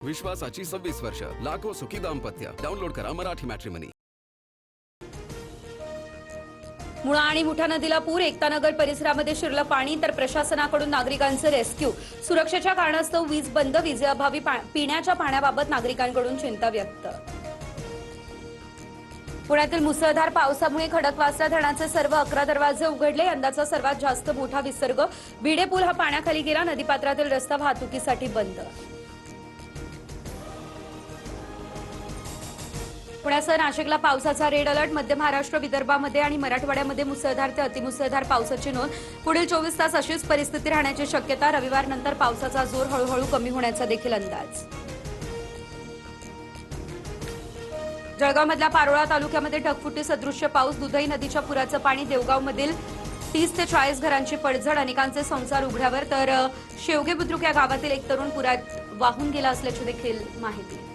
विश्वासाची 26 वर्ष, लाखो सुखी दाम्पत्य. डाउनलोड करा मराठी मॅट्रिमनी. मुळा आणि मुठा नदीला पूर, एकतानगर परिसरामध्ये शिरलं पाणी, तर प्रशासनाकडून नागरिकांचे रेस्क्यू. सुरक्षेच्या कारणास्तव वीज बंद, वीजेअभावी पिण्याच्या पाण्याबाबत नागरिकांकडून चिंता व्यक्त. पुण्यातील मुसळधार पावसामुळे खडकवासला धरणाचे सर्व 11 दरवाजे उघडले. यंदाचा सर्वात जास्त मोठा विसर्ग. भिडे पूल हा पाण्याखाली गेला. नदीपात्रातील रस्ता वाहतुकीसाठी बंद. पुण्यासह नाशिकला पावसाचा रेड अलर्ट. मध्य महाराष्ट्र, विदर्भामध्ये आणि मराठवाड्यामध्ये मुसळधार ते अतिमुसळधार पावसाची नोंद. पुढील 24 तास अशीच परिस्थिती राहण्याची शक्यता. रविवारनंतर पावसाचा जोर हळूहळू कमी होण्याचा देखील अंदाज. जळगावमधल्या पारोळा तालुक्यामध्ये ढगफुटी सदृश्य पाऊस. दुधई नदीच्या पुराचं पाणी. देवगावमधील 30 ते 40 घरांची पडझड. अनेकांचे संसार उघड्यावर. तर शेवगे बुद्रुक या गावातील एक तरुण पुरात वाहून गेला असल्याची देखील माहिती.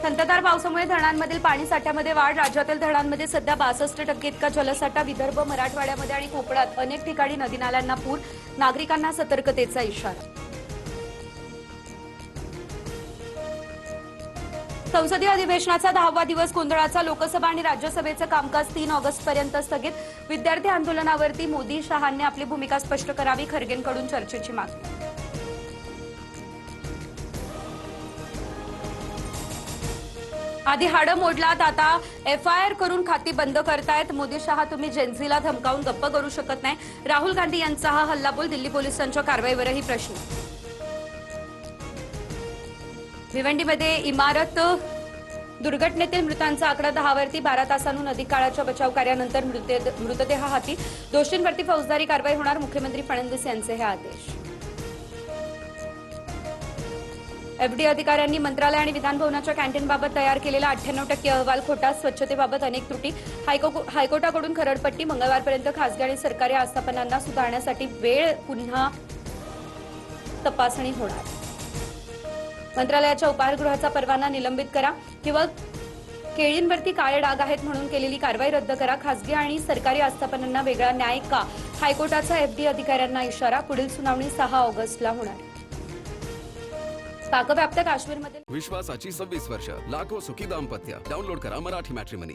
संततधार पावसामुळे धरणांमधील पाणी साठ्यामध्ये वाढ. राज्यातील धरणांमध्ये सध्या 62% इतका जलसाठा. विदर्भ, मराठवाड्यामध्ये आणि कोकणात अनेक ठिकाणी नदी नाल्यांना पूर. नागरिकांना सतर्कतेचा इशारा. संसदीय अधिवेशनाचा 10वा दिवस गोंधळाचा. लोकसभा आणि राज्यसभेचं कामकाज 3 ऑगस्टपर्यंत स्थगित. विद्यार्थी आंदोलनावरती मोदी शहांनी आपली भूमिका स्पष्ट करावी. खरगेंकडून चर्चेची मागणी. आधी हाडं मोडलात, आता FIR करून खाती बंद करतायत. मोदी शहा, तुम्ही जेन्झीला धमकावून गप्प करू शकत नाही. राहुल गांधी यांचा हा हल्लाबोल. दिल्ली पोलिसांच्या कारवाईवरही प्रश्न. भिवंडीमध्ये इमारत दुर्घटनेतील मृतांचा आकडा 10 वरती. 12 तासांहून अधिक काळाच्या बचाव कार्यानंतर मृतदेह हाती. दोषींवरती फौजदारी कारवाई होणार. मुख्यमंत्री फडणवीस यांचे हे आदेश. FD अधिकाऱ्यांनी मंत्रालय आणि विधानभवनाच्या कॅन्टीनबाबत तयार केलेला 98% अहवाल खोटा. स्वच्छतेबाबत अनेक त्रुटी. हायकोर्टाकडून खरडपट्टी. मंगळवारपर्यंत खासगी आणि सरकारी आस्थापनांना सुधारण्यासाठी वेळ. पुन्हा तपासणी होणार. मंत्रालयाच्या उपाहारगृहाचा परवाना निलंबित करा किंवा केळींवरती काळे डाग आहेत म्हणून केलेली कारवाई रद्द करा. खासगी आणि सरकारी आस्थापनांना वेगळा न्याय का? हायकोर्टाचा FD अधिकाऱ्यांना इशारा. पुढील सुनावणी 6 ऑगस्टला होणार. पाकव्याप्त काश्मीरमध्ये विश्वासाची 26 वर्ष, लाखो सुखी दाम्पत्य. डाउनलोड करा मराठी मॅट्रिमनी.